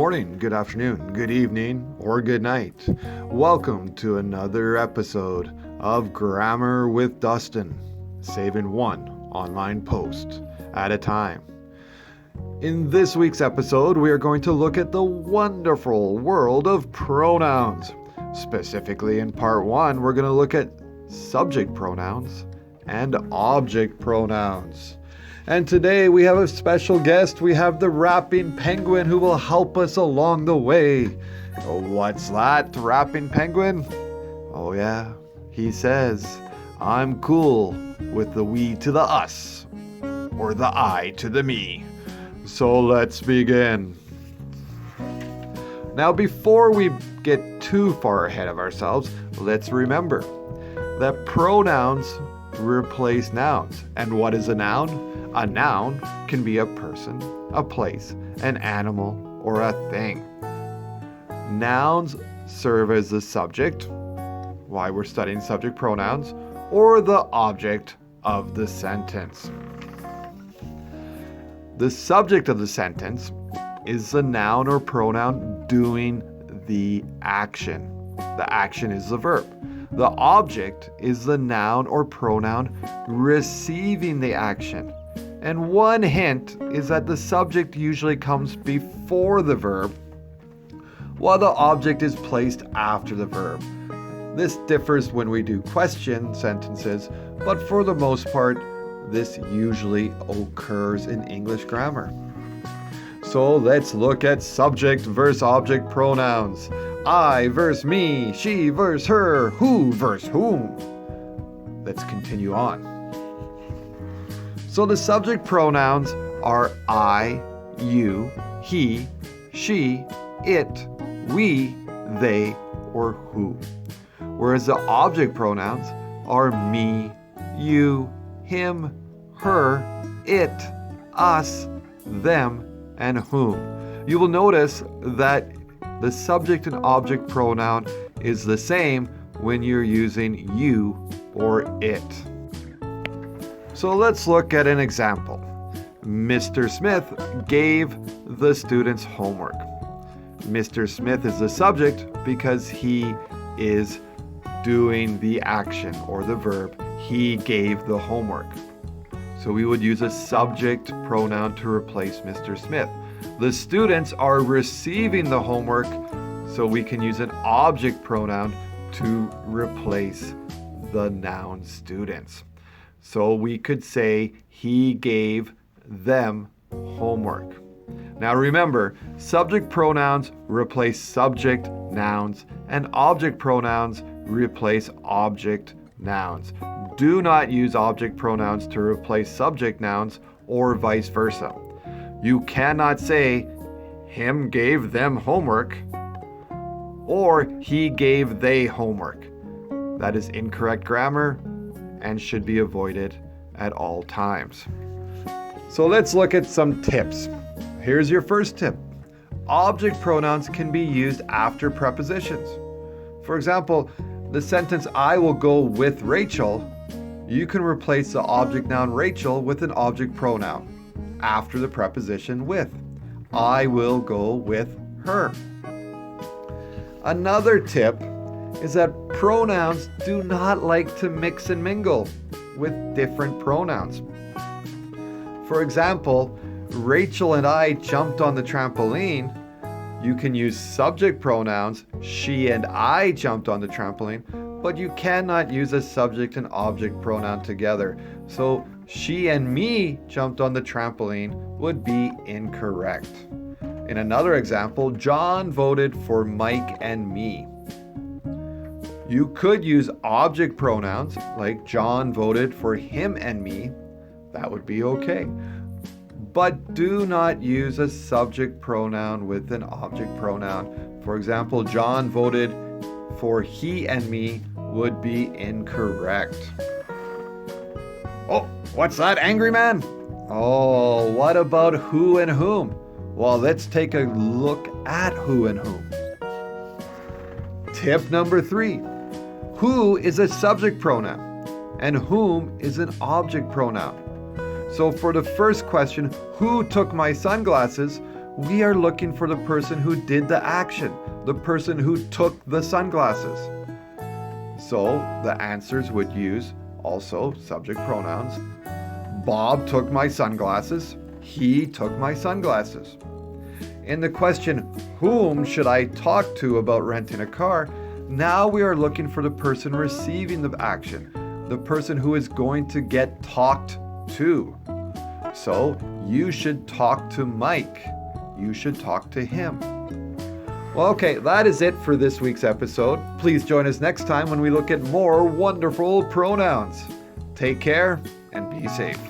morning, good afternoon, good evening, or good night. Welcome to another episode of Grammar with Dustin, saving one online post at a time. In this week's episode, we are going to look at the wonderful world of pronouns. Specifically in part 1, we're going to look at subject pronouns and object pronouns. And today we have a special guest. We have the rapping penguin who will help us along the way. What's that, rapping penguin? Oh yeah, he says, I'm cool with the we to the us, or the I to the me. So let's begin. Now before we get too far ahead of ourselves, let's remember that pronouns replace nouns. And what is a noun? A noun can be a person, a place, an animal, or a thing. Nouns serve as the subject, why we're studying subject pronouns, or the object of the sentence. The subject of the sentence is the noun or pronoun doing the action. The action is the verb. The object is the noun or pronoun receiving the action. And one hint is that the subject usually comes before the verb, while the object is placed after the verb. This differs when we do question sentences, but for the most part, this usually occurs in English grammar. So let's look at subject versus object pronouns. I versus me, she versus her, who versus whom. Let's continue on. So the subject pronouns are I, you, he, she, it, we, they, or who. Whereas the object pronouns are me, you, him, her, it, us, them, and whom. You will notice that the subject and object pronoun is the same when you're using you or it. So let's look at an example. Mr. Smith gave the students homework. Mr. Smith is the subject because he is doing the action or the verb. He gave the homework. So we would use a subject pronoun to replace Mr. Smith. The students are receiving the homework, so we can use an object pronoun to replace the noun students. So we could say he gave them homework. Now remember, subject pronouns replace subject nouns and object pronouns replace object nouns. Do not use object pronouns to replace subject nouns or vice versa. You cannot say him gave them homework or he gave they homework. That is incorrect grammar and should be avoided at all times. So let's look at some tips. Here's your first tip. Object pronouns can be used after prepositions. For example, the sentence I will go with Rachel, you can replace the object noun Rachel with an object pronoun after the preposition with. I will go with her. Another tip is that pronouns do not like to mix and mingle with different pronouns. For example, Rachel and I jumped on the trampoline. You can use subject pronouns, she and I jumped on the trampoline, but you cannot use a subject and object pronoun together. So she and me jumped on the trampoline would be incorrect. In another example, John voted for Mike and me. You could use object pronouns like John voted for him and me. That would be okay. But do not use a subject pronoun with an object pronoun. For example, John voted for he and me would be incorrect. Oh, what's that, angry man? Oh, what about who and whom? Well, let's take a look at who and whom. Tip number 3. Who is a subject pronoun and whom is an object pronoun. So for the first question, who took my sunglasses, we are looking for the person who did the action, the person who took the sunglasses. So the answers would use also subject pronouns. Bob took my sunglasses. He took my sunglasses. In the question, whom should I talk to about renting a car? Now we are looking for the person receiving the action, the person who is going to get talked to. So you should talk to Mike. You should talk to him. Well, okay, that is it for this week's episode. Please join us next time when we look at more wonderful pronouns. Take care and be safe.